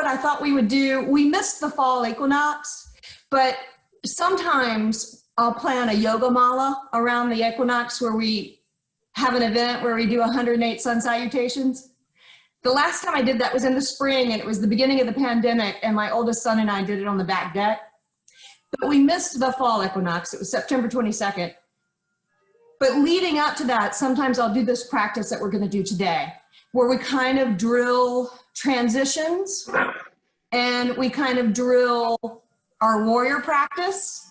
what I thought we would do. We missed the fall equinox, but sometimes I'll plan a yoga mala around the equinox where we have an event where we do 108 sun salutations. The last time I did that was in the spring, and it was the beginning of the pandemic, and my oldest son and I did it on the back deck. But we missed the fall equinox. It was September 22nd. But leading up to that, sometimes I'll do this practice that we're going to do today, where we kind of drill transitions and we kind of drill our warrior practice.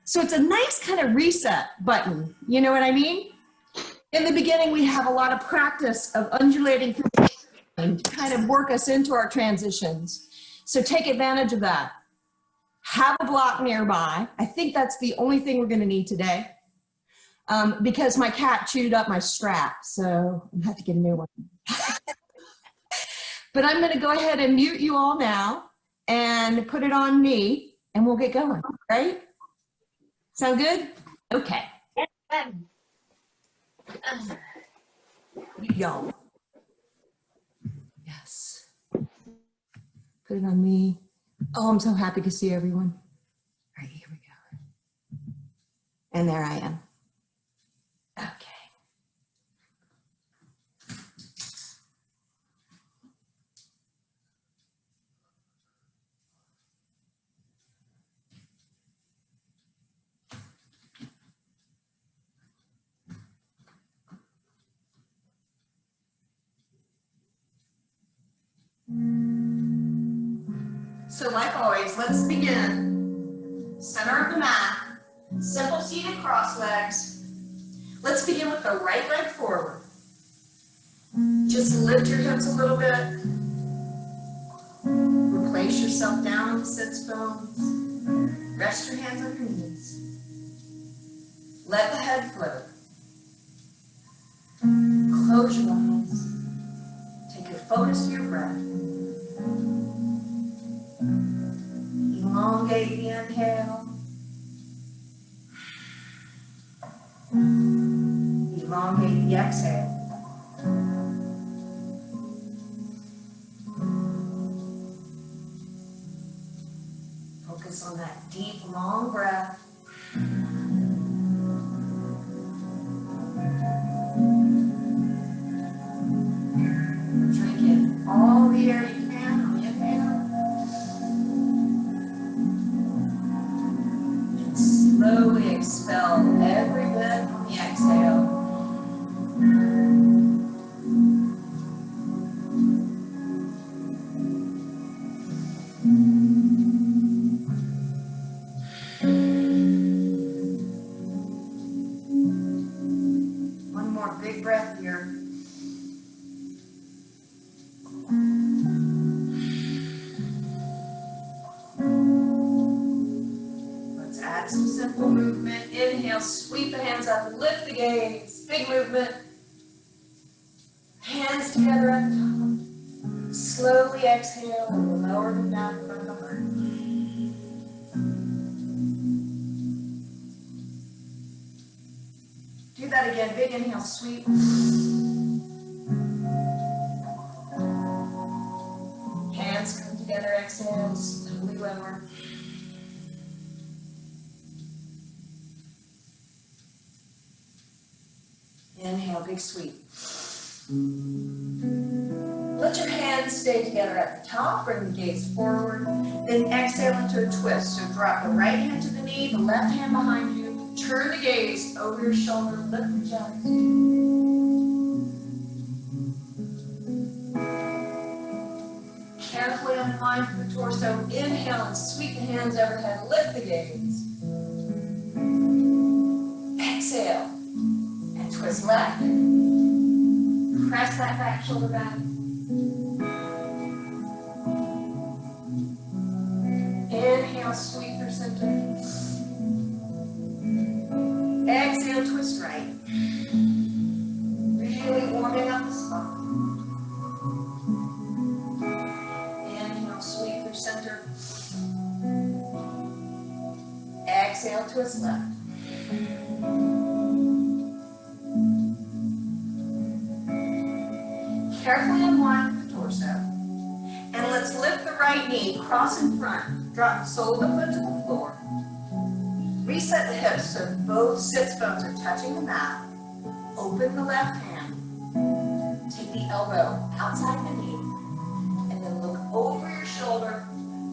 So it's a nice kind of reset button. You know what I mean? In the beginning, we have a lot of practice of undulating through to kind of work us into our transitions. So take advantage of that. Have a block nearby. I think that's the only thing we're going to need today. Because my cat chewed up my strap, so I have to get a new one. But I'm going to go ahead and mute you all now and put it on me, and we'll get going, right? Sound good? Okay. You go. Yes. Put it on me. Oh, I'm so happy to see everyone. All right, here we go. And there I am. Okay. So like always, let's begin. Center of the mat, simple seated cross legs. Let's begin with the right leg forward. Just lift your hips a little bit. Replace yourself down on the sits bones. Rest your hands on your knees. Let the head float. Close your eyes. Take your focus to your breath. Elongate the inhale. Elongate the exhale. Focus on that deep, long breath. Drink in all the air you can on the inhale. And slowly expel every bit on the exhale. One more big breath here. Let's add some simple movement. Inhale, sweep the hands up, lift the gaze. Big movement. Hands together at the top. Slowly exhale and lower them down in front of the heart. Do that again. Big inhale, sweep. Hands come together, exhale, slowly lower. Inhale, big sweep. Let your hands stay together at the top, bring the gaze forward, then exhale into a twist. So drop the right hand to the knee, the left hand behind you, turn the gaze over your shoulder, lift the chest. Carefully unwind the torso, inhale and sweep the hands overhead, lift the gaze. Exhale and twist left. Press that back shoulder back. Inhale, sweep through center. Exhale, twist right. Really warming up the spine. Inhale, sweep through center. Exhale, twist left. Carefully unwind the torso. And let's lift the right knee, cross in front. Drop the sole of the foot to the floor. Reset the hips so both sits bones are touching the mat. Open the left hand. Take the elbow outside the knee. And then look over your shoulder.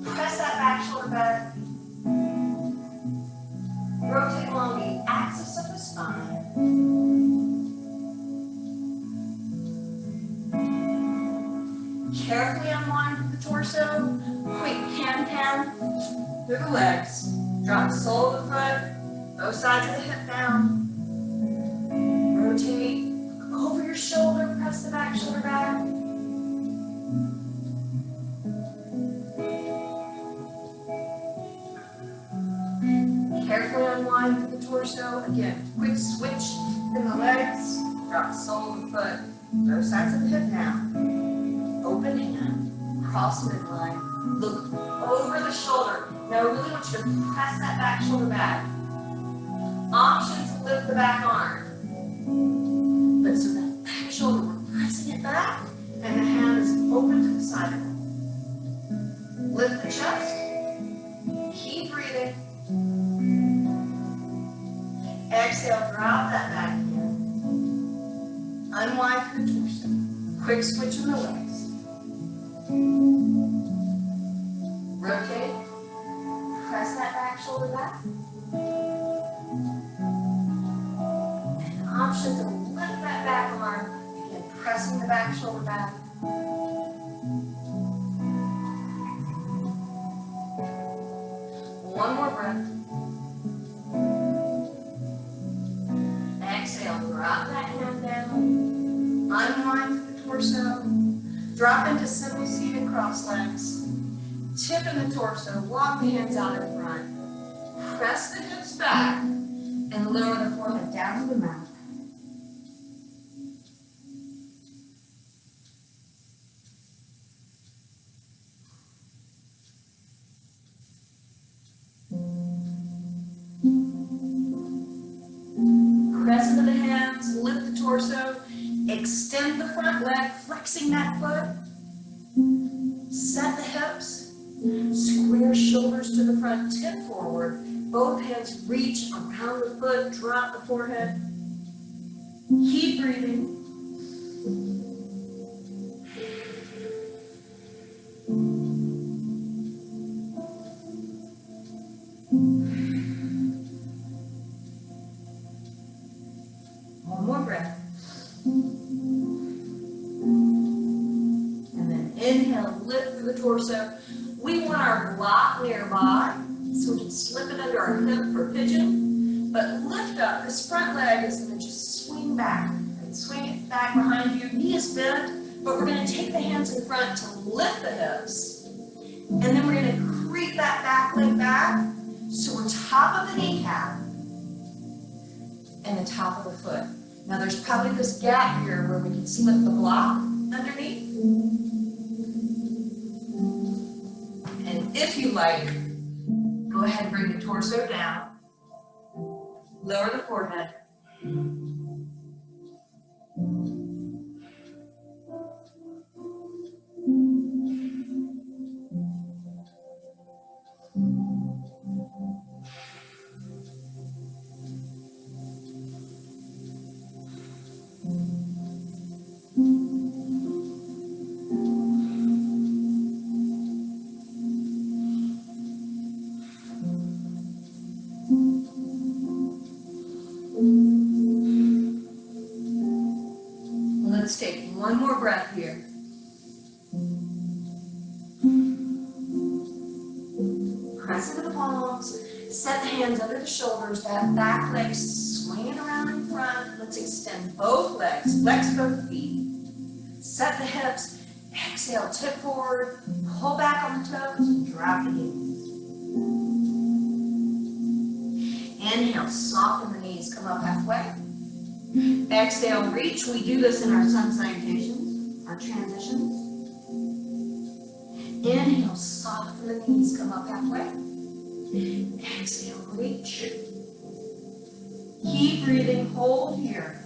Press that back shoulder back. Rotate along the axis of the spine. Carefully unwind the torso. Quick pan through the legs. Drop the sole of the foot, both sides of the hip down. Rotate over your shoulder, press the back shoulder back. Carefully unwind through the torso. Again, quick switch in the legs. Drop the sole of the foot, both sides of the hip down. Open hand, cross midline. Look over the shoulder. Now I really want you to press that back shoulder back. Option to lift the back arm. But so that back shoulder, we're pressing it back, and the hand is open to the side. Lift the chest. Keep breathing. Exhale, drop that back hand. Unwind through the torso. Quick switch in the legs. Rotate. Press that back shoulder back. And option to lift that back arm. Again, pressing the back shoulder back. One more breath. Exhale, drop that hand down. Unwind through the torso. Drop into simple seated cross legs. Tip in the torso, walk the hands out in front. Press the hips back and lower the forehead down to the mat. Press into the hands, lift the torso, extend the front leg, flexing that foot. Set the hips. Square shoulders to the front, tip forward. Both hands reach around the foot, drop the forehead. Keep breathing. One more breath. And then inhale, lift through the torso. We want our block nearby, so we can slip it under our hip for pigeon. But lift up. This front leg is going to just swing back. Right? Swing it back behind you. Knee is bent, but we're going to take the hands in front to lift the hips. And then we're going to creep that back leg back. So we're top of the kneecap and the top of the foot. Now there's probably this gap here where we can slip the block underneath. And if you like, go ahead and bring the torso down. Lower the forehead. Let's take one more breath here. Press into the palms. Set the hands under the shoulders. That back leg swinging around in front. Let's extend both legs. Flex both feet. Set the hips. Exhale, tip forward. Pull back on the toes and drop the knees. Inhale, soften the knees. Come up halfway. Exhale, reach. We do this in our sun salutations, our transitions. Inhale, soften the knees, come up halfway. Exhale, reach. Keep breathing, hold here.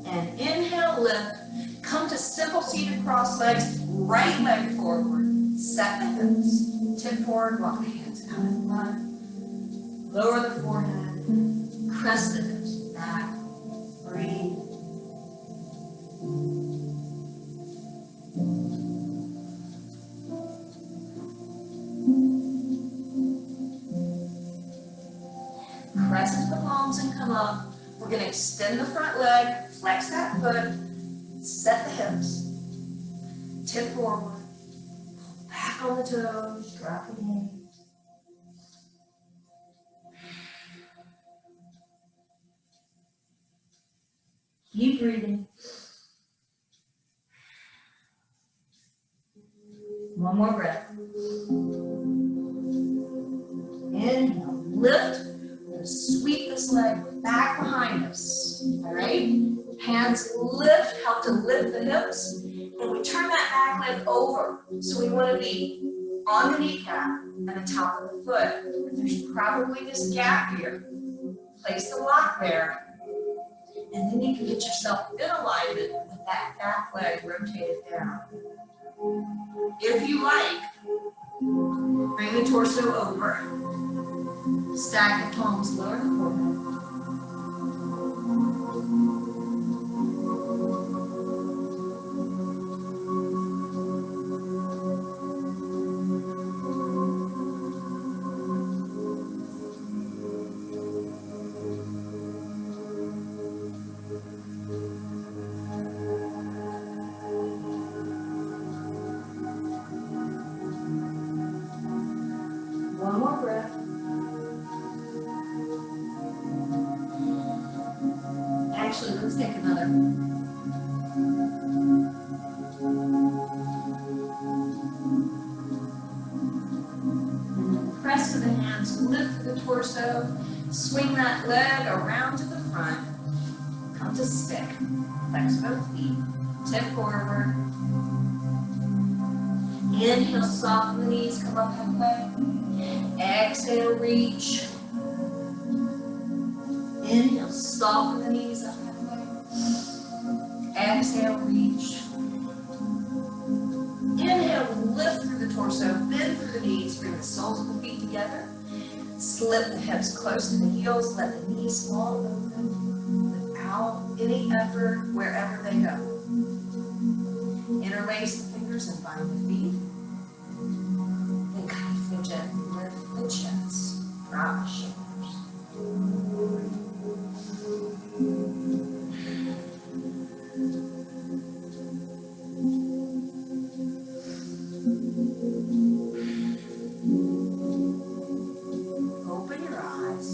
And inhale, lift. Come to simple seated cross legs, right leg forward, set the hips, tip forward, walk the hands out in front, lower the forehead, press the hips back, breathe. Press into the palms and come up. We're going to extend the front leg, flex that foot, set the hips, tip forward, pull back on the toes, drop the knees. Keep breathing. One more breath. Inhale, lift. We're going to sweep this leg back behind us. All right? Hands lift, help to lift the hips. And we turn that back leg over. So we want to be on the kneecap and the top of the foot. There's probably this gap here. Place the block there. And then you can get yourself in alignment with that back leg rotated down. If you like, bring the torso over. Stack the palms, lower the forehead. One more breath. Actually, let's take another. And then press with the hands, lift the torso, swing that leg around to the front, come to stick, flex both feet, tip forward. Inhale, soften the knees, come up halfway. Exhale, reach. Inhale, soften the knees up halfway. Exhale, reach. Inhale, lift through the torso, bend through the knees, bring the soles of the feet together. Slip the hips close to the heels, let the knees fall open without any effort wherever they go. Interlace the fingers and bind the feet. Then kind of fidget, lift the chest, drop the shoulders. Open your eyes,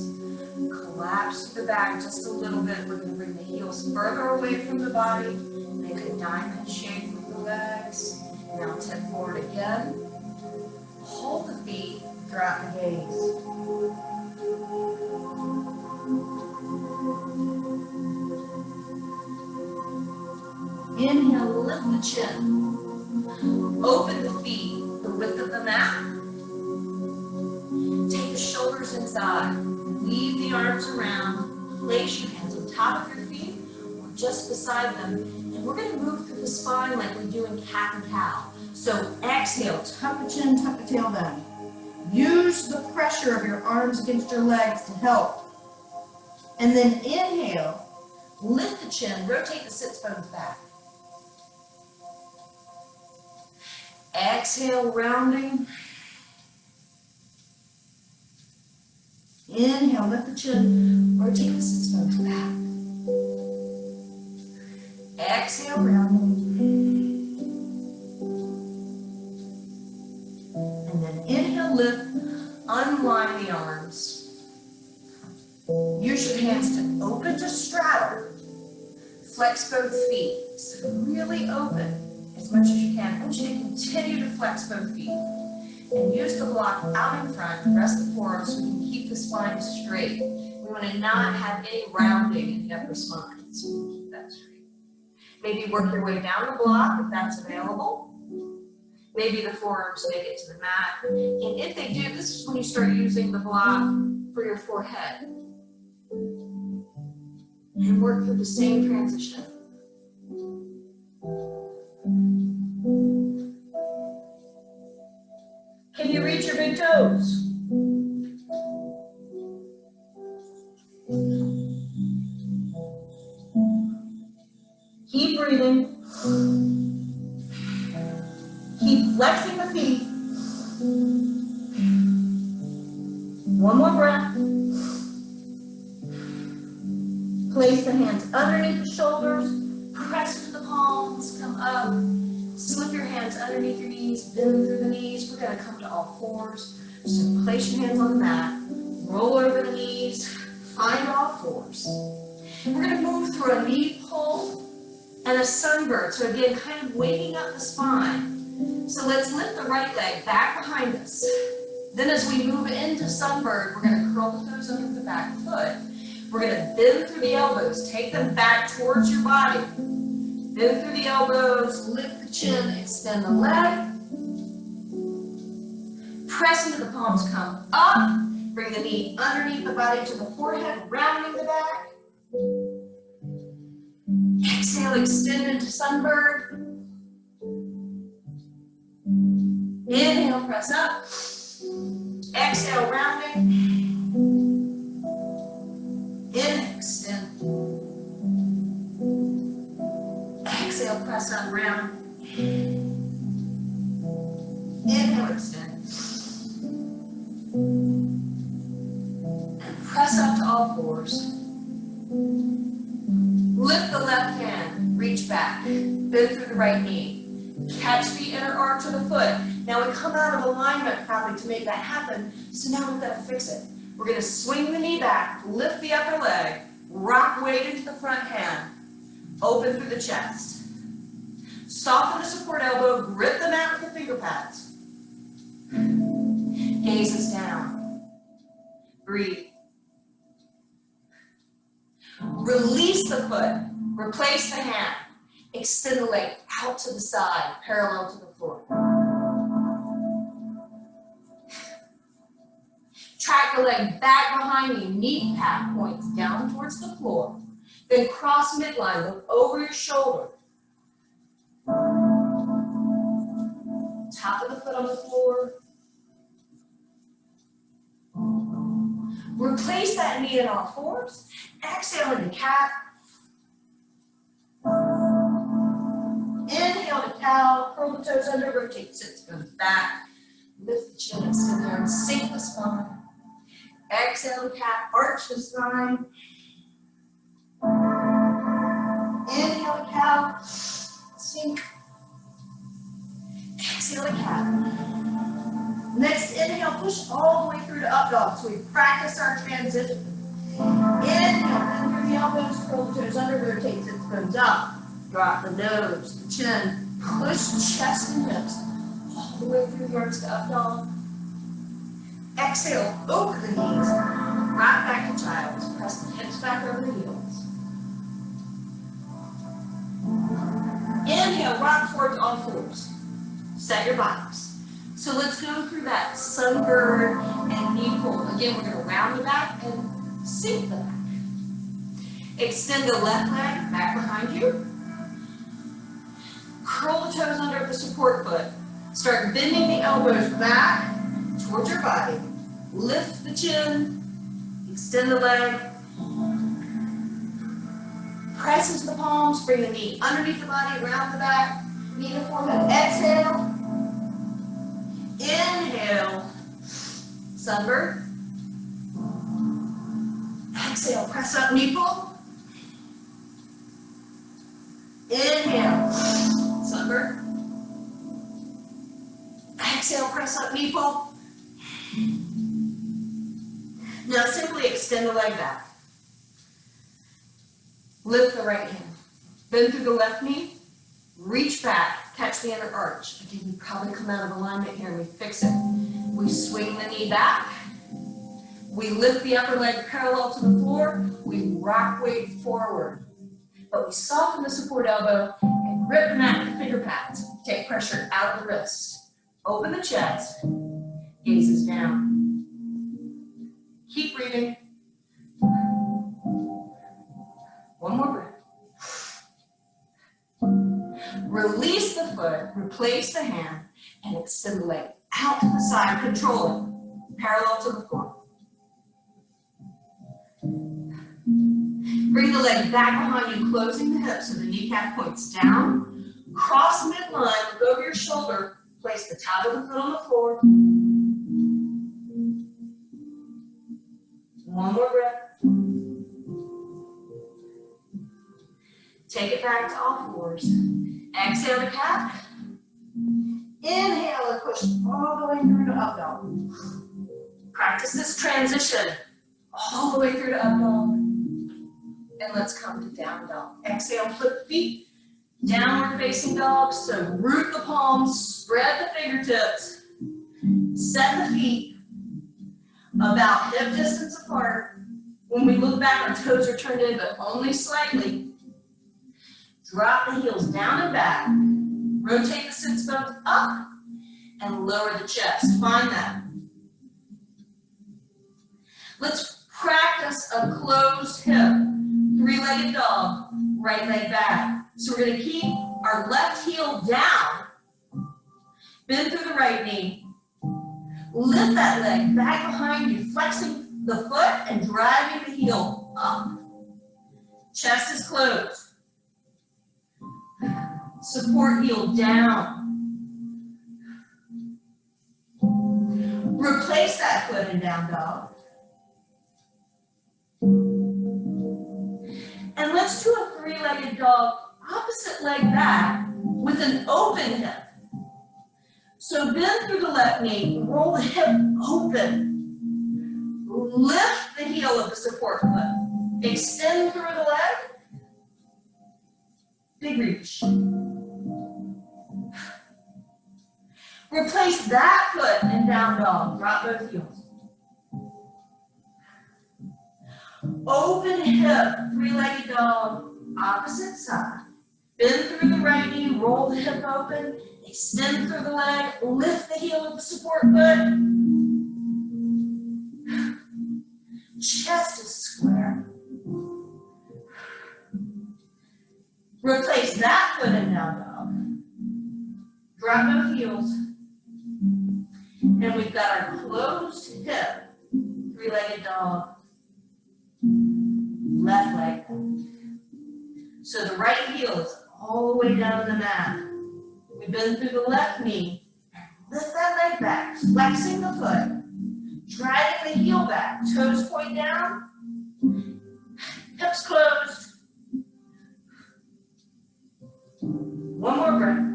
collapse the back just a little bit. We're going to bring the heels further away from the body, make a diamond shape with the legs. Now tip forward again. Hold the feet, drop the gaze. Inhale, lift the chin. Open the feet, the width of the mat. Take the shoulders inside. Weave the arms around. Place your hands on top of your feet or just beside them. And we're going to move through the spine like we do in cat and cow. So exhale, tuck the chin, tuck the tailbone. Use the pressure of your arms against your legs to help. And then inhale, lift the chin, rotate the sits bones back. Exhale, rounding. Inhale, lift the chin, rotate the sits bones back. Exhale, rounding. And then inhale, lift, unwind the arms. Use your hands to open to straddle. Flex both feet, so really open as much as you can. I want you to continue to flex both feet. And use the block out in front, rest the forearms so we can keep the spine straight. We want to not have any rounding in the upper spine, so we can keep that straight. Maybe work your way down the block if that's available. Maybe the forearms make it to the mat. And if they do, this is when you start using the block for your forehead. And work through the same transition. reach your big toes. Keep breathing. Keep flexing the feet. One more breath. Place the hands underneath the shoulders. Press into the palms. Come up. Slip your hands underneath your knees. Bend through the knees. We're going to come to all fours. So place your hands on the mat. Roll over the knees. Find all fours. We're going to move through a knee pull and a sunbird. So again, kind of waking up the spine. So let's lift the right leg back behind us. Then as we move into sunbird, we're going to curl the toes under the back foot. We're going to bend through the elbows. Take them back towards your body. Bend through the elbows, lift the chin, extend the leg. Press into the palms, come up. Bring the knee underneath the body to the forehead, rounding the back. Exhale, extend into sunbird. Inhale, press up. Exhale, rounding. Inhale, extend. Exhale, press up, round. Inhale, extend. And press up to all fours. Lift the left hand, reach back, bend through the right knee. Catch the inner arch of the foot. Now we come out of alignment probably to make that happen, so now we've got to fix it. We're going to swing the knee back, lift the upper leg, rock weight into the front hand, open through the chest. Soften the support elbow, grip the mat with the finger pads. Gaze is down. Breathe. Release the foot, replace the hand. Extend the leg out to the side, parallel to the floor. Track the leg back behind you, knee pad points down towards the floor. Then cross midline, look over your shoulder. Top of the foot on the floor. Replace that knee in all fours. Exhale into cat. Inhale to cow. Curl the toes under, rotate sits bones back. Lift the chin, extend there, and sink the spine. Exhale to cat, arch the spine. Inhale to cow, sink. Exhale to cat. Next inhale, push all the way through to up dog. So we practice our transition. Inhale, bend through the elbows, curl the toes under, rotate sits bones up. Drop the nose, the chin, push chest and hips all the way through the arms to up dog. Exhale, over the knees, rock back to child's. Press the hips back over the heels. Inhale, rock forward to all fours. Set your bodies. So let's go through that sunbird and knee pull. Again, we're going to round the back and sink the back. Extend the left leg back behind you. Curl the toes under the support foot. Start bending the elbows back towards your body. Lift the chin. Extend the leg. Press into the palms. Bring the knee underneath the body, round the back. Knee to forehead. Exhale. Inhale. Sunbird. Exhale. Press up, knee pull. Inhale. Sunbird. Exhale, press up, knee pull. Now simply extend the leg back. Lift the right hand. Bend through the left knee. Reach back. Catch the inner arch. Again, you probably come out of alignment here and we fix it. We swing the knee back. We lift the upper leg parallel to the floor. We rock weight forward. But we soften the support elbow and grip the mat with the finger pads. Take pressure out of the wrist. Open the chest. Gazes down. Keep breathing. One more breath. Release the foot, replace the hand, and extend the leg out to the side, control it, parallel to the floor. Bring the leg back behind you, closing the hips so the kneecap points down. Cross midline, look over your shoulder, place the top of the foot on the floor. One more breath. Take it back to all fours. Exhale to cat. Inhale and push all the way through to up dog. Practice this transition all the way through to up dog. And let's come to down dog. Exhale, flip feet. Downward facing dog. So root the palms, spread the fingertips. Set the feet about hip distance apart. When we look back, our toes are turned in, but only slightly. Drop the heels down and back. Rotate the sits bones up and lower the chest. Find that. Let's practice a closed hip. Three-legged dog, right leg back. So we're going to keep our left heel down. Bend through the right knee. Lift that leg back behind you, flexing the foot and driving the heel up. Chest is closed. Support heel down. Replace that foot in down dog. And let's do a three-legged dog, opposite leg back with an open hip. So bend through the left knee, roll the hip open. Lift the heel of the support foot. Extend through the leg. Big reach. Replace that foot in down dog. Drop both heels. Open hip, three-legged dog, opposite side. Bend through the right knee, roll the hip open, extend through the leg, lift the heel of the support foot. Chest is square. Replace that foot in down dog. Drop both heels. And we've got our closed hip, three-legged dog. Left leg. So the right heel is all the way down the mat. We bend through the left knee. Lift that leg back, flexing the foot. Driving the heel back. Toes point down. Hips closed. One more breath.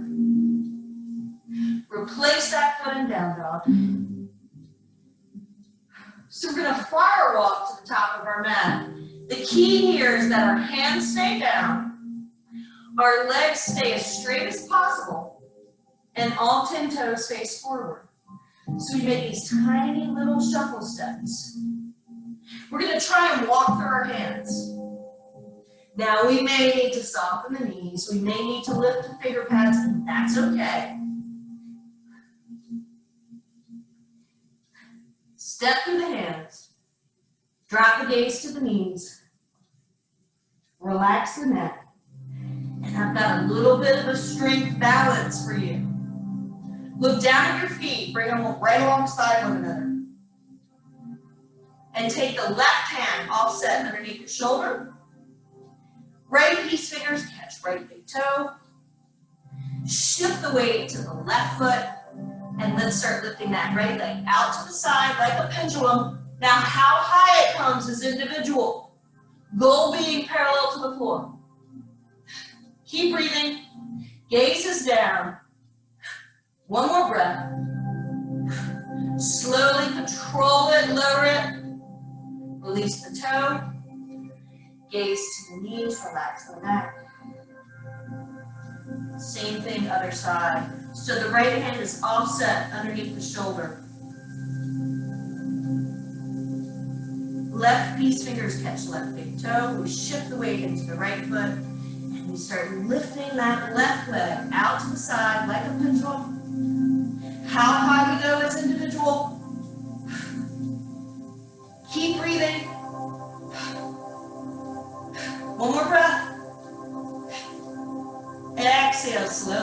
Replace that foot in down dog. So we're going to flower walk to the top of our mat. The key here is that our hands stay down, our legs stay as straight as possible, and all 10 toes face forward. So we make these tiny little shuffle steps. We're going to try and walk through our hands. Now we may need to soften the knees, we may need to lift the finger pads, and that's okay. Step through the hands. Drop the gaze to the knees. Relax the neck. And I've got a little bit of a strength balance for you. Look down at your feet. Bring them right alongside one another. And take the left hand offset underneath your shoulder. Right peace fingers catch right big toe. Shift the weight to the left foot. And let's start lifting that right leg out to the side like a pendulum. Now, how high it comes is individual. Goal being parallel to the floor. Keep breathing. Gaze is down. One more breath. Slowly control it, lower it. Release the toe. Gaze to the knees, relax the neck. Same thing, other side. So the right hand is offset underneath the shoulder. Left peace fingers catch left big toe. We shift the weight into the right foot. And we start lifting that left leg out to the side like a pendulum. How high we go is individual. Keep breathing. One more breath. Exhale, slow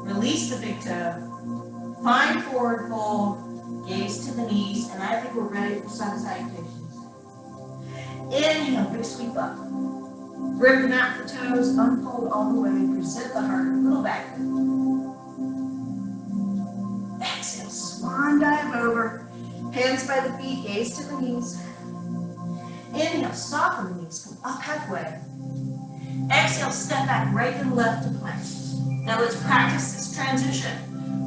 Release the big toe. Find forward fold. Gaze to the knees. And I think we're ready for sun salutations. Inhale, big sweep up. Grip the mat for toes. Unfold all the way. Present the heart. Little back bend. Exhale, swan dive over. Hands by the feet. Gaze to the knees. Inhale, soften the knees. Come up halfway. Exhale, step back right and left to plank. Now let's practice this transition.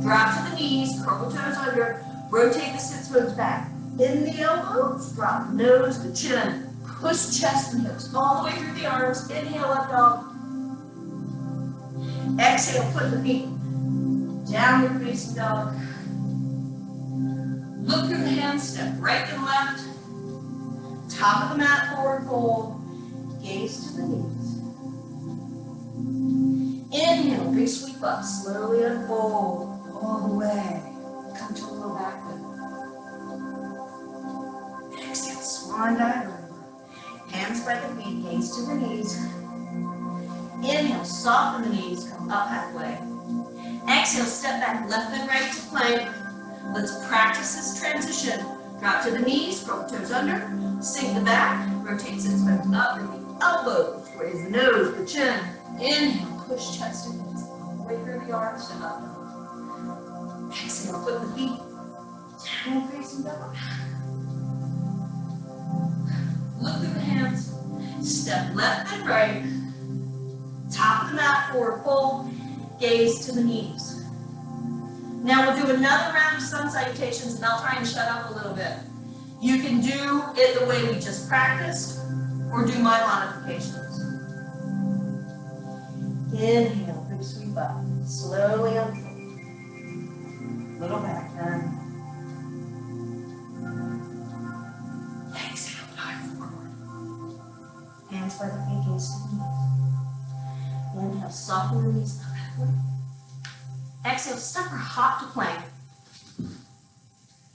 Drop to the knees, curl the toes under, rotate the sits bones back. In the elbows, drop the nose, the chin. Push chest and hips all the way through the arms. Inhale, up dog. Exhale, flip the feet. Downward facing dog. Look through the hands, step right and left. Top of the mat, forward fold. Gaze to the knees. Inhale, big sweep up, slowly unfold all the way. Come to a little back bend. Exhale, swan dive over. Hands by the feet, gaze to the knees. Inhale, soften the knees, come up halfway. Exhale, step back left and right to plank. Let's practice this transition. Drop to the knees, curl the toes under, sink the back, rotate sits bones up, and the elbows, raise the nose, the chin. Inhale. Push chest and hips all the way through the arms and up. Exhale, flip the feet. Down facing dog. Look through the hands. Step left and right. Top of the mat, forward fold. Gaze to the knees. Now we'll do another round of sun salutations and I'll try and shut up a little bit. You can do it the way we just practiced or do my modifications. Inhale, big sweep up. Slowly unfold. Little back bend. Exhale, dive forward. Hands by the feet, gaze to the knees. Inhale, soften the knees, up halfway. Exhale, step or hop to plank.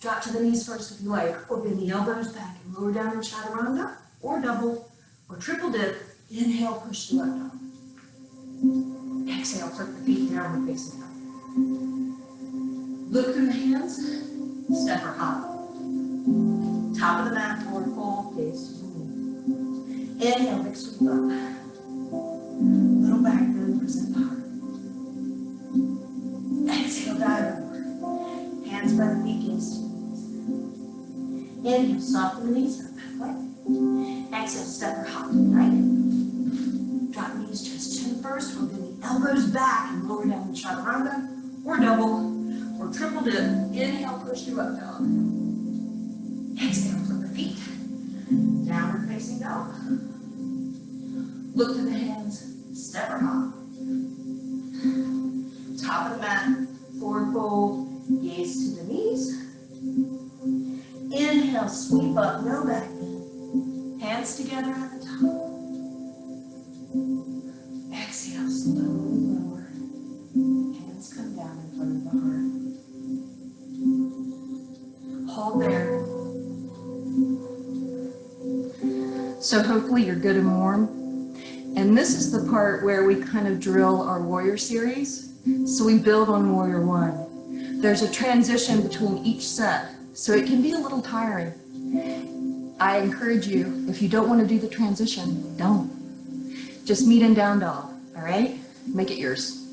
Drop to the knees first if you like, or bend the elbows back and lower down in chaturanga, or double, or triple dip. Inhale, push the left arm. Exhale, flip the feet downward facing up. Look through the hands, step or hop. Top of the mat, forward fold, gaze to the knee. Inhale, big sweep up. Little back bend, present the heart. Exhale, dive over. Hands by the feet, gaze to the knees. Inhale, soften the knees, up halfway. Exhale, step or hop to the right. Drop knees, chest, chin first. We'll bend the elbows back and lower down the chaturanga, or double, or triple dip. Inhale, push through up dog. Exhale, flip the feet. Downward facing dog. Look to the hands, step or hop. Top of the mat, forward fold, gaze to the knees. Inhale, sweep up, no back bend. Hands together at the top. Exhale, slowly lower. Hands come down in front of the heart. Hold there. So hopefully you're good and warm. And this is the part where we kind of drill our warrior series. So we build on warrior one. There's a transition between each set, so it can be a little tiring. I encourage you, if you don't want to do the transition, don't. Just meet in down dog, all right? Make it yours.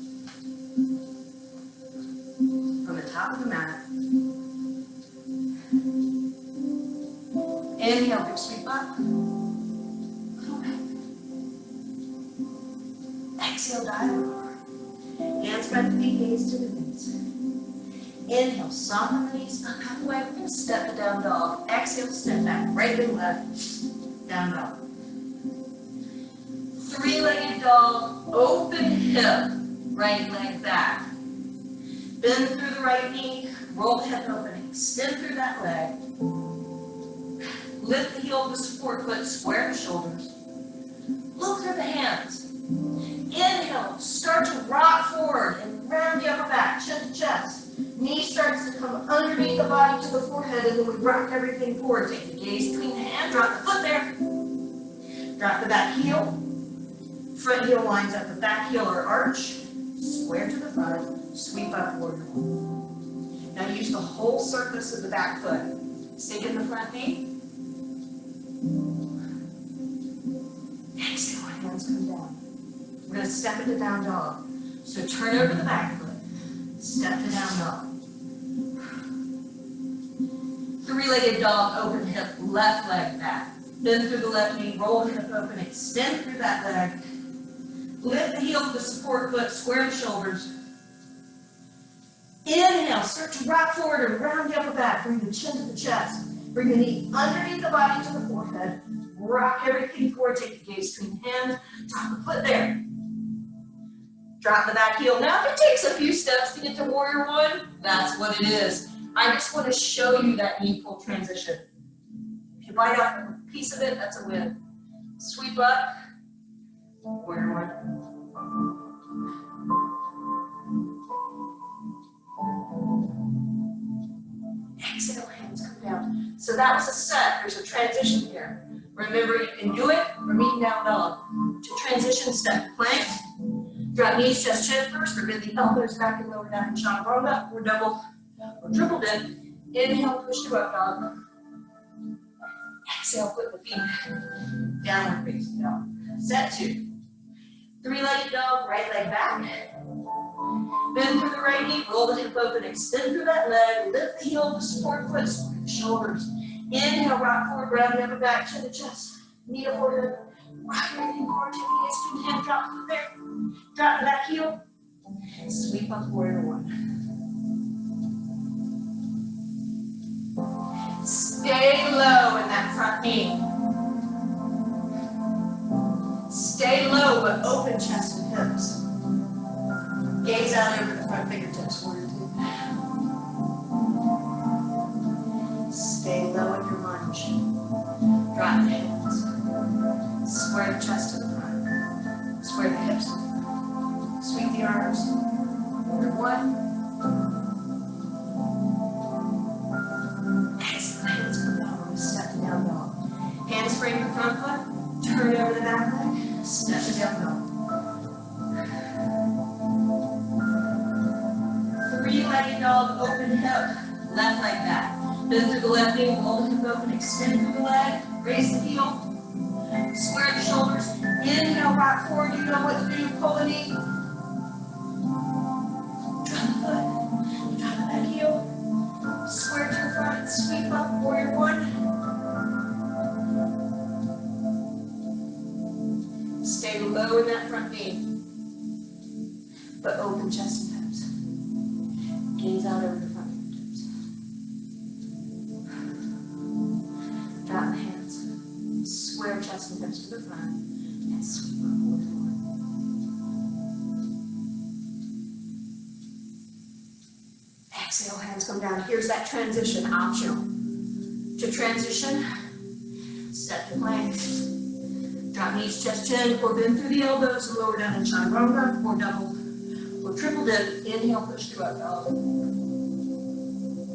From the top of the mat. Inhale, big sweep up. Little back. Exhale, dive over. Hands by the feet, gaze to the knees. Inhale, soften the knees up halfway. We're going to step to down dog. Exhale, step back, right and left. Down dog. Three-legged dog, open hip, right leg back. Bend through the right knee, roll the hip open, extend through that leg. Lift the heel of the support foot, square the shoulders. Look through the hands. Inhale, start to rock forward and round the upper back, chin to chest. Knee starts to come underneath the body to the forehead, and then we rock everything forward. Take the gaze between the hand, drop the foot there. Drop the back heel. Front heel lines up the back heel or arch. Square to the front, sweep upward. Now use the whole surface of the back foot. Sink in the front knee. Exhale, hands come down. We're going to step into down dog. So turn over the back foot. Step to down dog. Three-legged dog, open hip, left leg back. Bend through the left knee, roll the hip open, extend through that leg. Lift the heel to the support foot, square the shoulders. Inhale, start to rock forward and round the upper back. Bring the chin to the chest. Bring the knee underneath the body to the forehead. Rock everything forward, take the gaze between the hands. Drop the foot there. Drop the back heel. Now if it takes a few steps to get to warrior one, that's what it is. I just want to show you that knee pull transition. If you bite off a piece of it, that's a win. Sweep up, warrior one. Exhale, hands come down. So that was a set. There's a transition here. Remember, you can do it or meet down dog. To transition, step plank. Drop knees, chest, chin first, or bend the elbows back and lower down in chaturanga, or double or triple dip. Inhale, push to up dog. Exhale, flip the feet. Downward facing dog. Set two. Three-legged dog, right leg back. Bend through the right knee, roll the hip open, extend through that leg, lift the heel to support foot, square the shoulders. Inhale, rock forward, round the upper back, chin to chest, knee to forehead. Rock everything forward, take the gaze between the hand, drop the foot there. Drop the back heel. Sweep up warrior one. Stay low in that front knee. Stay low, but open chest and hips. Gaze out over the front fingertips, warrior two. Stay low in your lunge. Drop the hands. Square the chest to the front. Square the hips to the front. Sweep the arms. Warrior one. Exhale, hands come down. We step to down dog. Hands frame the front foot. Turn over the back leg. Step to down dog. Three-legged dog, open hip, left leg back. Bend through the left knee, roll the hip open, extend through the leg, raise the heel, square the shoulders. Inhale, rock forward, you know what to do, pull the knee. Drop the foot, drop the back heel, square to the front, sweep up, warrior one. Stay low in that front knee, but open chest and hips. Gaze out over the front fingertips. Drop the hands. Square chest and hips to the front. And sweep up warrior one. Exhale, hands come down. Here's that transition, optional. To transition, step to plank. Drop knees, chest, chin, or bend through the elbows and lower down in chaturanga, or double or triple dip. Inhale, push through up dog.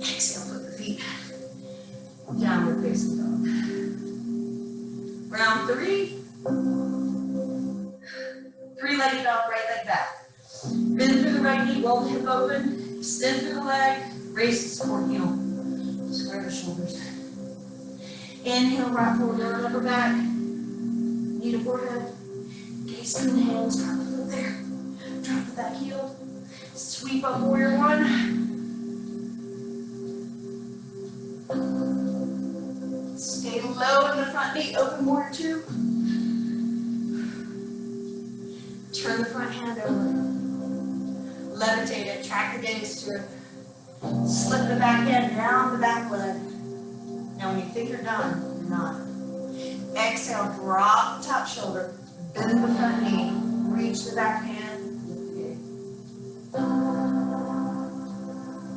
Exhale, flip the feet. Downward facing dog. Round three. Three-legged dog, right leg back. Bend through the right knee, roll the hip open, extend through the leg, raise the support heel. Square the shoulders. Inhale, rock forward, down upper back. Knee to forehead. Gaze in the hands, drop the foot there. Drop the back heel. Sweep up warrior one. Stay low in the front knee, open warrior two. Turn the front hand over. Levitate it, track the gaze to it. Slip the back hand down the back leg. Now when you think you're done, you're not. Exhale, drop the top shoulder, bend the front knee, reach the back hand.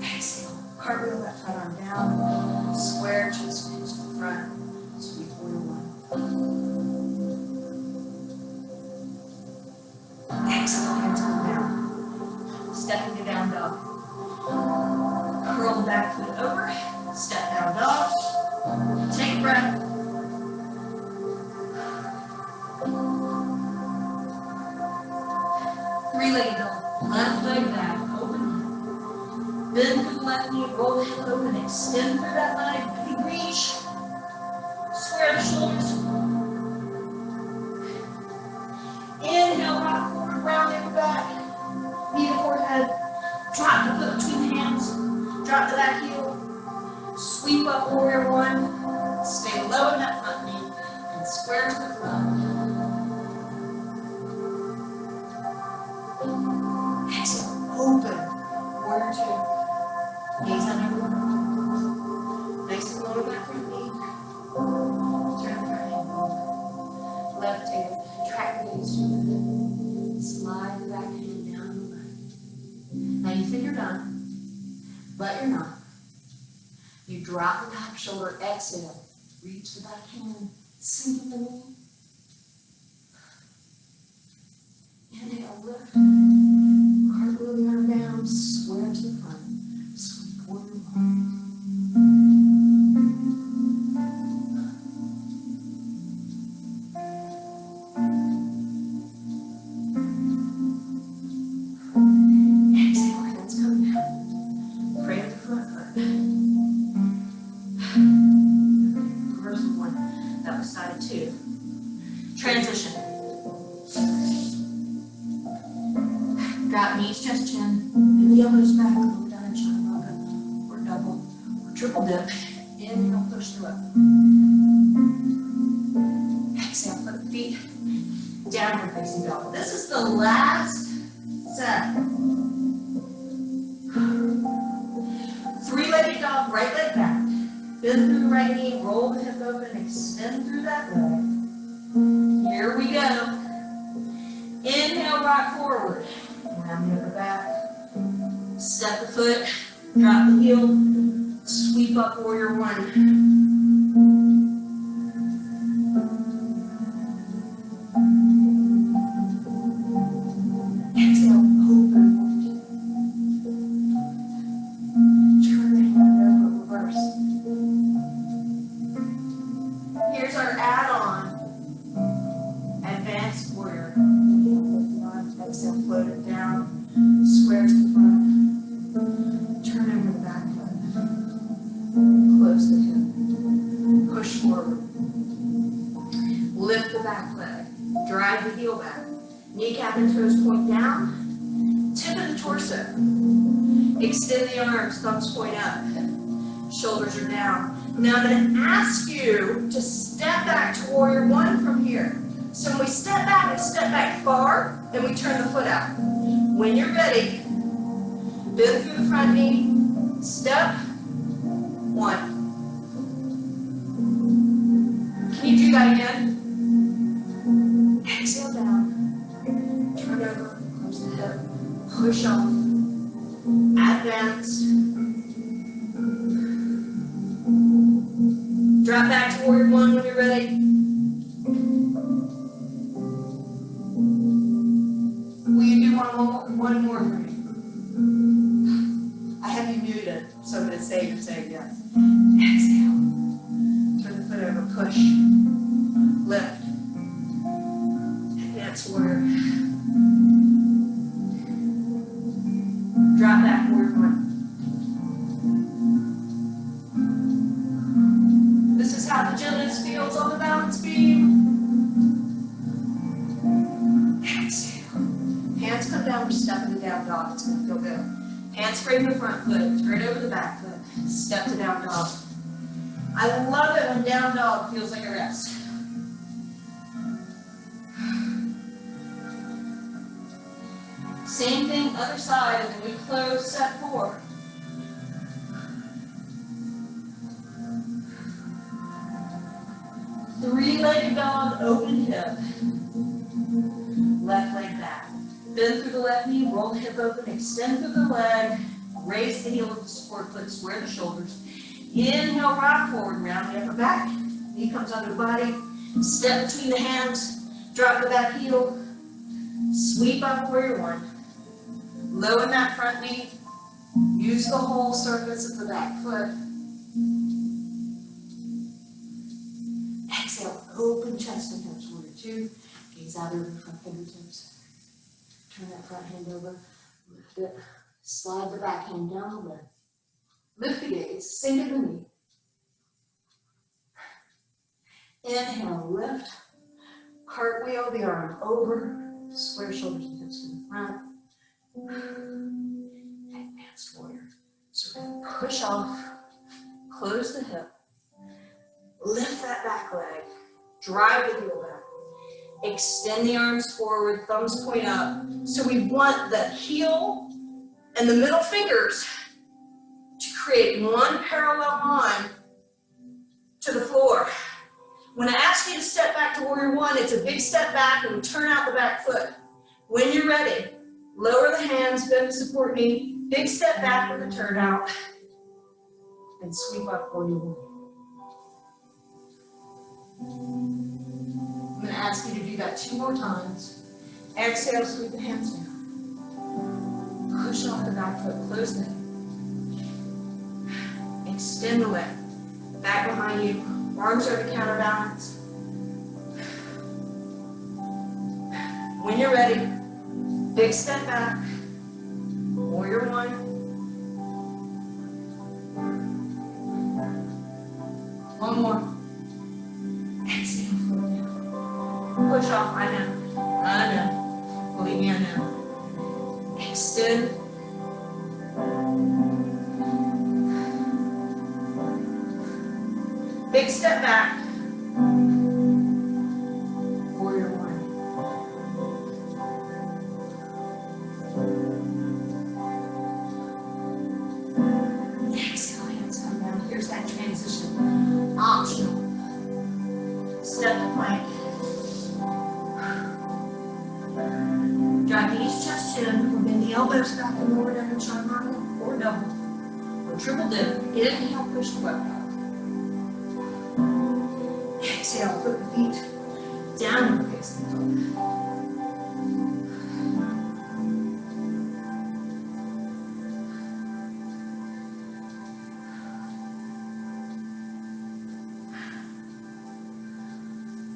Exhale, cartwheel that front arm down, square chest face to the front, sweep warrior one. Exhale, hands come down, step into down dog. Curl the back foot over, step down dog, take a breath. Three-legged dog, left leg leg back, open. Bend through the left knee, roll the hip open, extend through that leg, big reach. Square the shoulders. Inhale, rock forward, round your back. Knee to forehead. Drop the foot between the hands. Drop the back heel. Sweep up warrior one. Stay low in that front knee. And square to the front. Exhale, open. Warrior two. Gaze under the front. Nice and low in that front knee. Turn the front hand. Left tail. Track the gaze to the hip. Slide the back hand down the leg. Now you think you're done, but you're not. You drop the top shoulder, exhale. Reach the back hand, sink the knee. Inhale, lift. Cartwheel the arm down, square to the front. Sweep warrior one. Exhale, hands come down. Pray with the front foot. Reverse one. That was side two. Transition. Drop knees, chest, chin, and the elbows back, low down and chaturanga, or double, or triple dip. Inhale, push through up. Exhale, put the feet downward facing dog. This is the last set. Three-legged dog, right leg back. Bend through the right knee, roll the hip open, extend through that leg. Here we go. Inhale, rock forward. Round the upper back. Step the foot, drop the heel, sweep up warrior one. Exhale, open. Turn the hand over, reverse. Here's our add-on. Advanced warrior. Lift the arms, exhale, float it down. Square to the front. Turn over the back foot. Close the hip. Push forward. Lift the back leg. Drive the heel back. Kneecap and toes point down. Tip of the torso. Extend the arms, thumbs point up. Shoulders are down. Now I'm going to ask you to step back to warrior one from here. So when we step back far, and we turn the foot out. When you're ready, bend through the front knee, step, one. Can you do that again? Exhale down, turn over, close the hip, push off, advance. Drop back to warrior one when you're ready. Will you do one more for me? I have you muted, so I'm going to say yes. Exhale. Turn the foot over, push. Lift. Advance warrior. Drop back warrior one. This is how the gymnast feels on the balance beam. Exhale. Hands come down, we're stepping to down dog. It's going to feel good. Hands frame the front foot, turn over the back foot, step to down dog. I love it when down dog feels like a rest. Same thing, other side, and then we close set 4. Three-legged dog, open hip. Left leg back. Bend through the left knee, roll the hip open, extend through the leg, raise the heel with the support foot, square the shoulders. Inhale, rock forward, round the upper back. Knee comes under the body. Step between the hands, drop the back heel, sweep up warrior one. Low in that front knee, use the whole surface of the back foot. Exhale, open chest and hips, warrior two. Gaze out over the front fingertips. Turn that front hand over, Lift it. Slide the back hand down the leg. Lift the gaze. Sink to the knee. Inhale, lift. Cartwheel the arm over. Square shoulders and hips to the front. Advanced warrior. So we're going to push off. Close the hip. Lift that back leg. Drive the heel back. Extend the arms forward, thumbs point up. So we want the heel and the middle fingers to create one parallel line to the floor. When I ask you to step back to warrior one, it's a big step back and we turn out the back foot. When you're ready, lower the hands, bend the support knee, big step back with a turn out, and sweep up warrior one. I'm going to ask you to do that 2 more times. Exhale, sweep the hands down. Push off the back foot, close the knee. Extend the leg. Back behind you, arms are to counterbalance. When you're ready, big step back. Warrior one. One more. Exhale, float down. Push off, I know. Believe me, I know. Extend. Big step back. Warrior one. Exhale, hands come down. Here's that transition. Optional. Step to plank. Drive the east chest in, or bend the elbows back and lower down and chaturanga, or double, or triple dip. Inhale, push the foot out. Exhale, put the feet down and face the toe.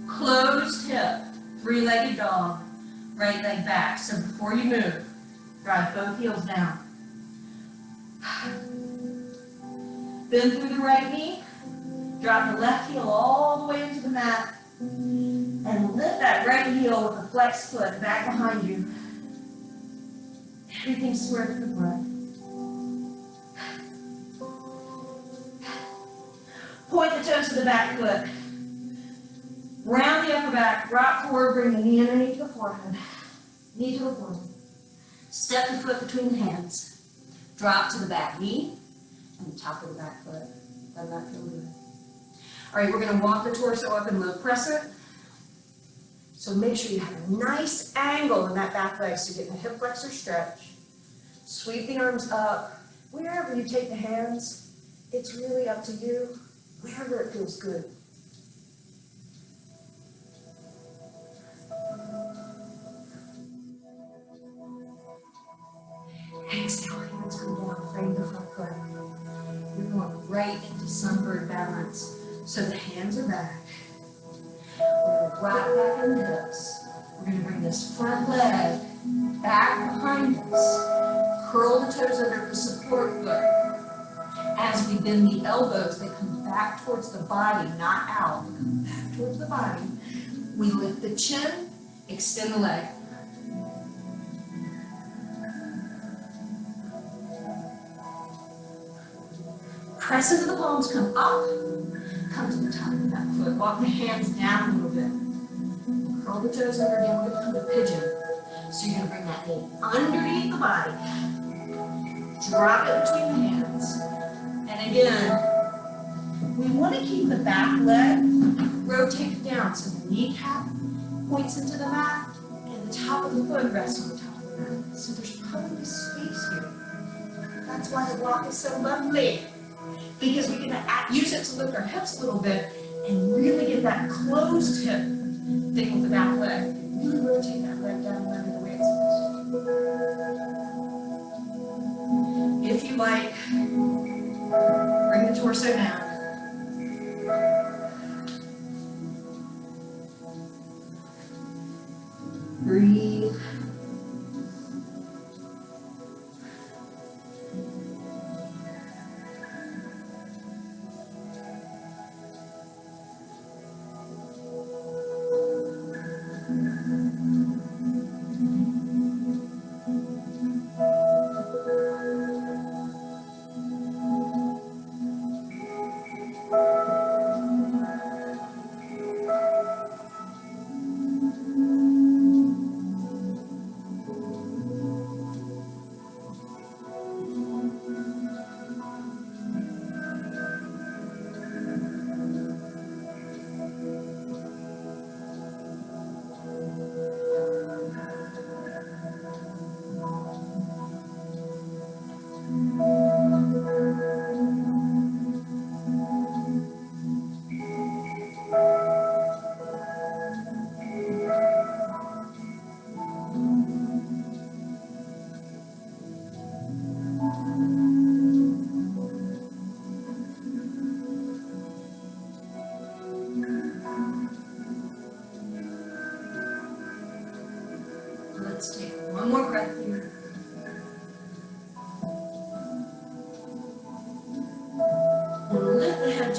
Closed hip, 3-legged dog. Right leg back. So before you move, drive both heels down. Bend through the right knee. Drop the left heel all the way into the mat. And lift that right heel with a flexed foot back behind you. Everything square to the front. Point the toes to the back foot. Round the upper back, rock forward, bring the knee underneath the forehead. Knee to the forehead. Step the foot between the hands. Drop to the back knee and the top of the back foot. Let that feel good. All right, we're going to walk the torso up in low crescent. So make sure you have a nice angle in that back leg so you get the hip flexor stretch. Sweep the arms up. Wherever you take the hands, it's really up to you. Wherever it feels good. Exhale, hands come down, frame the front foot. You're going right into sunbird balance. So the hands are back. We're going to rock back in the hips. We're going to bring this front leg back behind us. Curl the toes under the support foot. As we bend the elbows, they come back towards the body, not out. They come back towards the body. We lift the chin, extend the leg. Press into the palms, come up, come to the top of that foot. Walk the hands down a little bit. Curl the toes under again, we're going to come to pigeon. So you're going to bring that knee underneath the body. Drop it between the hands. And again, we want to keep the back leg rotated down so the kneecap points into the mat and the top of the foot rests on the top of the mat. So there's probably space here. That's why the block is so lovely. Because we can use it to lift our hips a little bit and really get that closed hip thing with the back leg. And really rotate that leg down and under the way it's supposed to. If you like, bring the torso down. Breathe.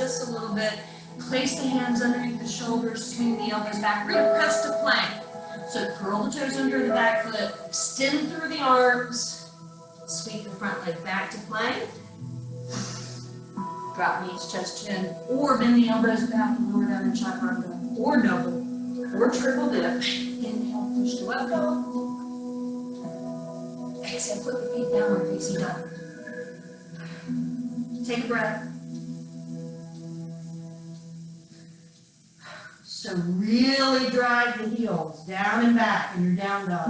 this a little bit. Place the hands underneath the shoulders, swing the elbows back. We're gonna press to plank. So curl the toes under the back foot, extend through the arms, sweep the front leg back to plank. Drop knees, chest, chin, or bend the elbows back and lower down and chaturanga, or double, or triple dip. Inhale, push to up dog. Exhale, flip the feet downward facing dog. Take a breath. So really drive the heels down and back in your down dog.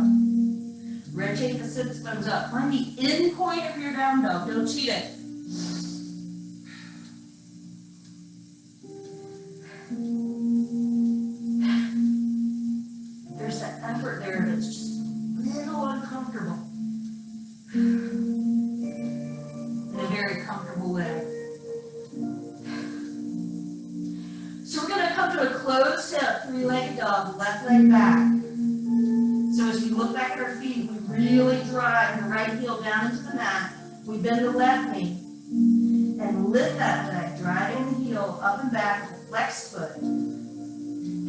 Rotate the sits bones up. Find the end point of your down dog. Don't cheat it. There's that effort there that's just a little uncomfortable. In a very comfortable way. So we're going to come to a closed sit, three-legged dog, left leg back. So as we look back at our feet, we really drive the right heel down into the mat. We bend the left knee and lift that leg, driving the heel up and back with a flexed foot.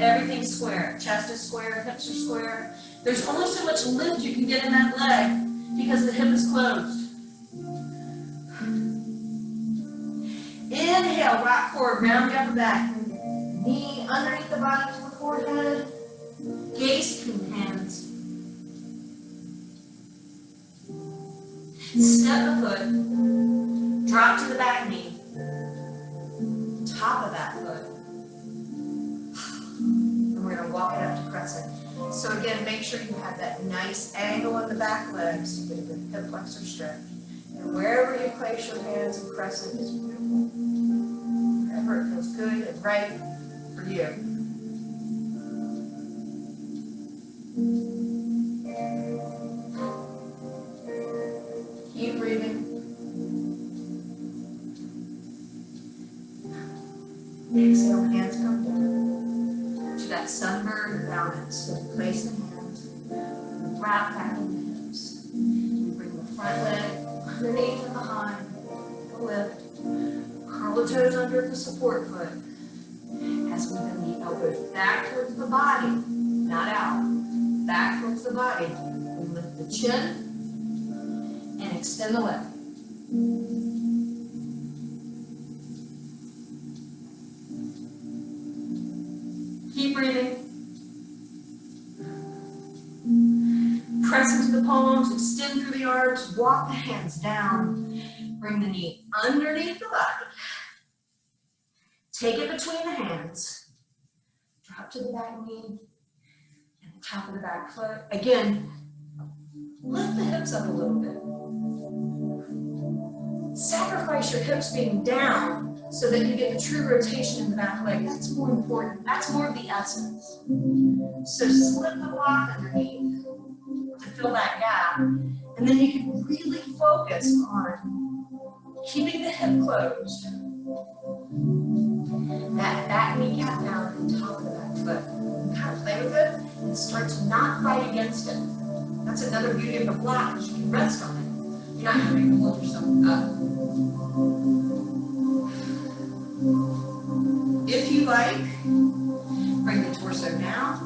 Everything's square. Chest is square, hips are square. There's only so much lift you can get in that leg because the hip is closed. Inhale, rock forward, round the upper back. Knee underneath the body to the forehead. Gaze between hands. Step a foot. Drop to the back knee. Top of that foot. And we're going to walk it up to crescent. So again, make sure you have that nice angle in the back legs. So you get the hip flexor stretch. And wherever you place your hands in crescent is beautiful. Wherever it feels good and right for you. Keep breathing. Exhale, hands come down to that sunbird balance. So place the hands, wrap back in the hips. We bring the front leg underneath and behind, the lift. Curl the toes under the support foot. As we bend the elbows back towards the body, not out, back towards the body. We lift the chin and extend the leg. Keep breathing. Press into the palms, extend through the arms, walk the hands down. Bring the knee underneath the body. Take it between the hands. Drop to the back knee and the top of the back foot. Again, lift the hips up a little bit. Sacrifice your hips being down so that you get the true rotation in the back leg. That's more important. That's more of the essence. So slip the block underneath to fill that gap. And then you can really focus on keeping the hip closed. That back kneecap down at the top of the back foot. Kind of play with it and start to not fight against it. That's another beauty of the block, is you can rest on it. You're not having to hold yourself up. If you like, bring the torso down.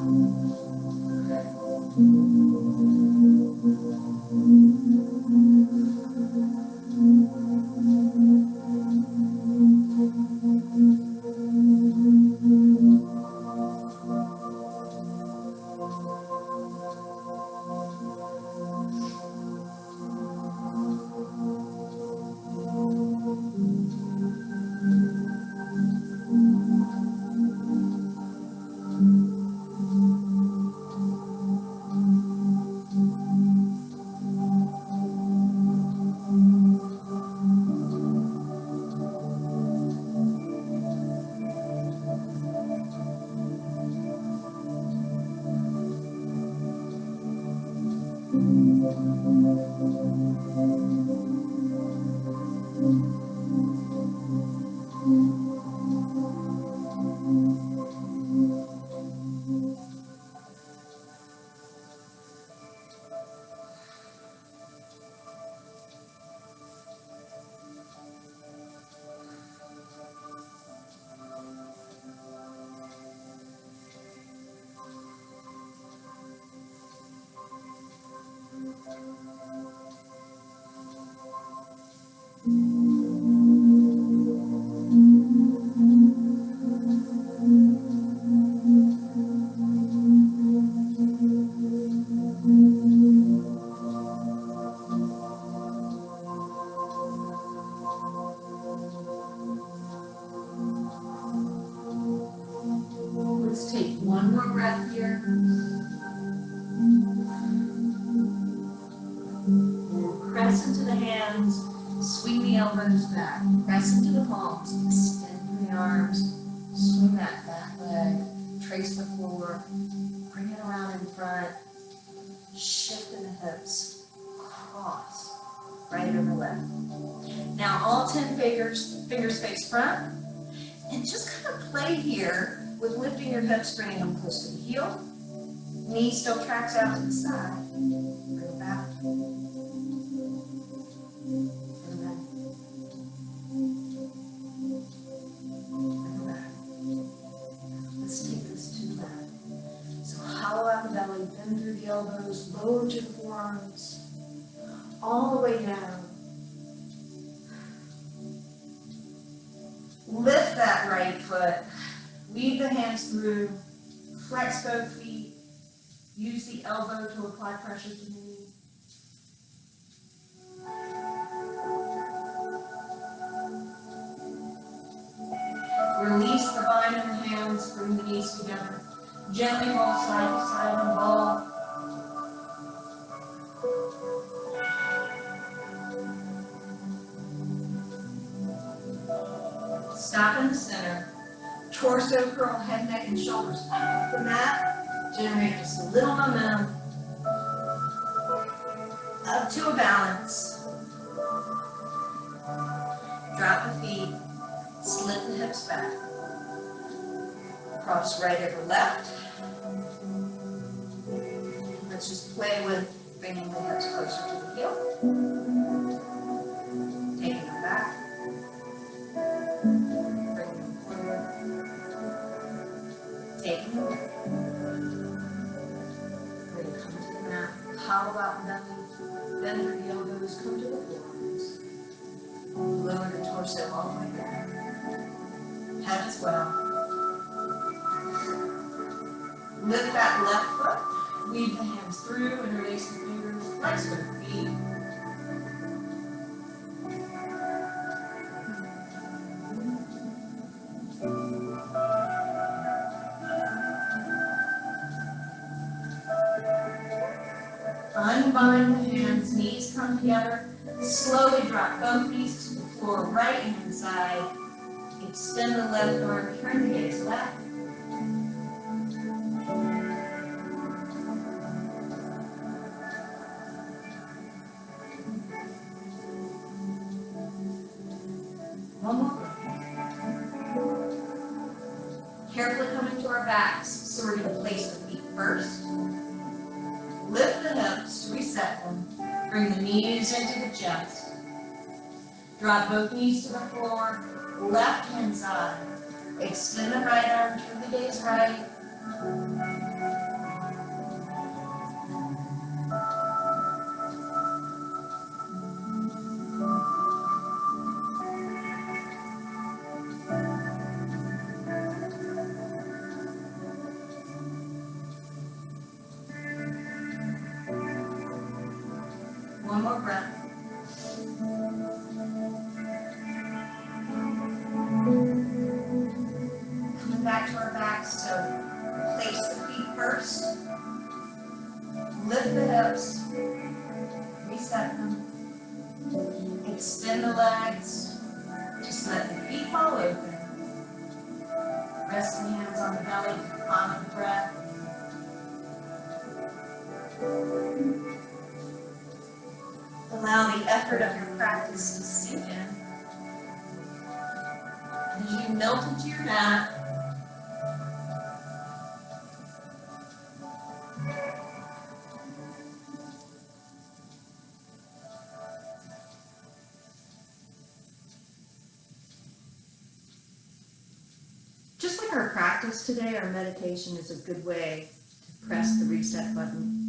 One more breath here. Press into the hands, swing the elbows back. Press into the palms, extend the arms, swing that back leg, trace the floor, bring it around in front, shift in the hips, cross, right over left. Now all 10 fingers face front, and just kind of play here with lifting your hips, bringing them close to the heel. Knee still tracks out to the side. Bring it back. Bring it back. Bring it back. Let's take this to the back. So hollow out the belly, bend through the elbows, lower to the forearms, all the way down. Lift that right foot, weave the hands through, flex both feet, use the elbow to apply pressure to the knee. Release the bind in the hands, bring the knees together. Gently roll side to side on the ball. Stop in the center. Torso curl, head, neck, and shoulders off the mat. Generate just a little momentum. Up to a balance. Drop the feet. Slip the hips back. Cross right over left. Let's just play with bringing the hips closer to the heel. Taking them back. Bringing them forward. Taking them back. Ready to come to the mat. Hollow out the belly. Bend through the elbows. Come to the forearms. Lower the torso all the way down. Head as well. Lift that left foot, weave the hands through and release the fingers, flex with the feet. Unbind the hands, knees come together. Slowly drop both knees to the floor, right hand side. Extend the left arm, turn the gaze left. One more breath. Carefully coming to our backs, so we're going to place the feet first. Lift the hips to reset them. Bring the knees into the chest. Drop both knees to the floor. Left hand side. Extend the right arm, turn the gaze right. One more breath. Coming back to our backs, so place the feet first. Lift the hips. Reset them. Extend the legs. Just let the feet fall open. Rest the hands on the belly. Follow the breath. Allow the effort of your practice to sink in. As you melt into your mat, just like our practice today, our meditation is a good way to press the reset button.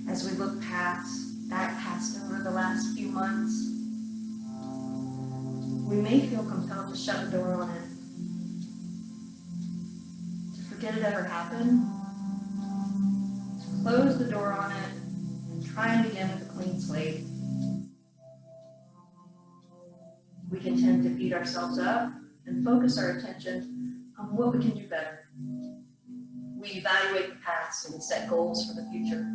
As we look back past over the last few months, we may feel compelled to shut the door on it, to forget it ever happened, to close the door on it, and try and begin with a clean slate. We can tend to beat ourselves up and focus our attention on what we can do better. We evaluate the past and set goals for the future.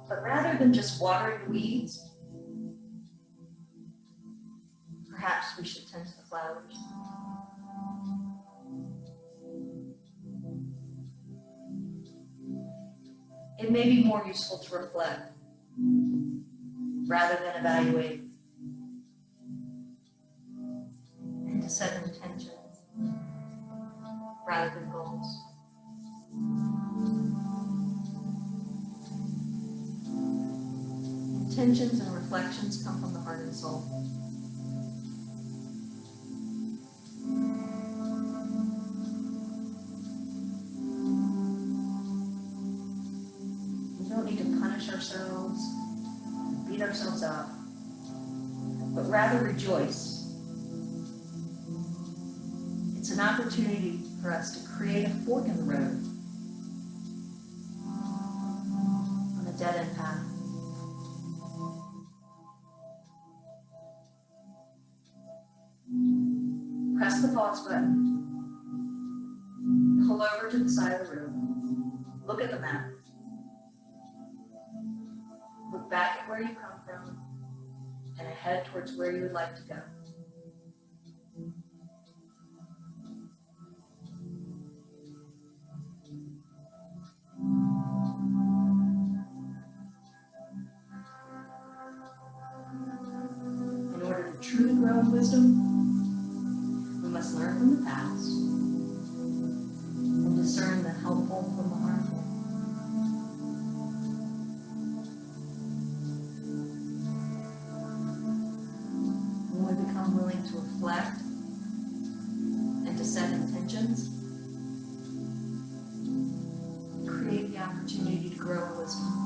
But rather than just watering the weeds, perhaps we should tend to the flowers. It may be more useful to reflect rather than evaluate, and to set intentions rather than goals. Intentions and reflections come from the heart and soul. We don't need to punish ourselves, beat ourselves up, but rather rejoice. It's an opportunity for us to create a fork in the road on a dead-end path. Press the pause button, pull over to the side of the road, look at the map, look back at where you come from, and head towards where you would like to go. In order to truly grow in wisdom, we must learn from the past and discern the helpful from the harmful. When we become willing to reflect and to set intentions, we create the opportunity to grow in wisdom.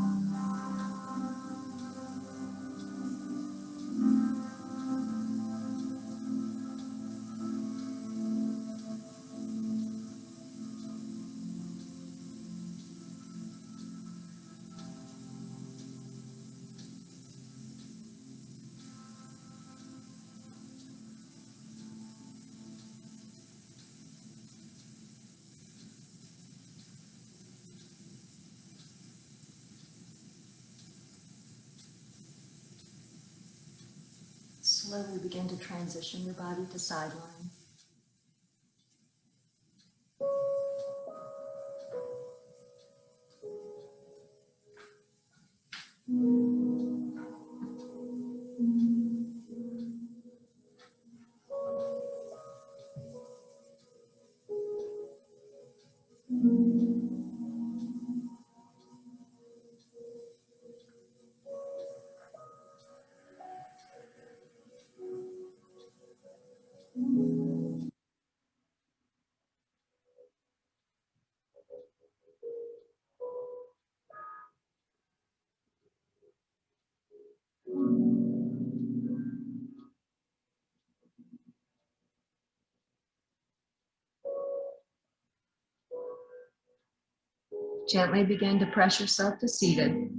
Slowly begin to transition your body to side lying. Gently begin to press yourself to seated.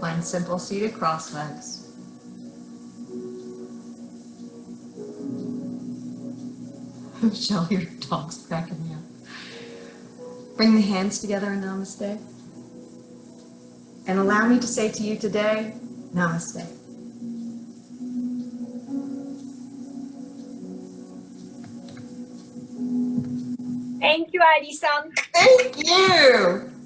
Find simple seated cross legs. Michelle, your dog's cracking me up. Bring the hands together in namaste. And allow me to say to you today, namaste. Thank you, Allison. Thank you.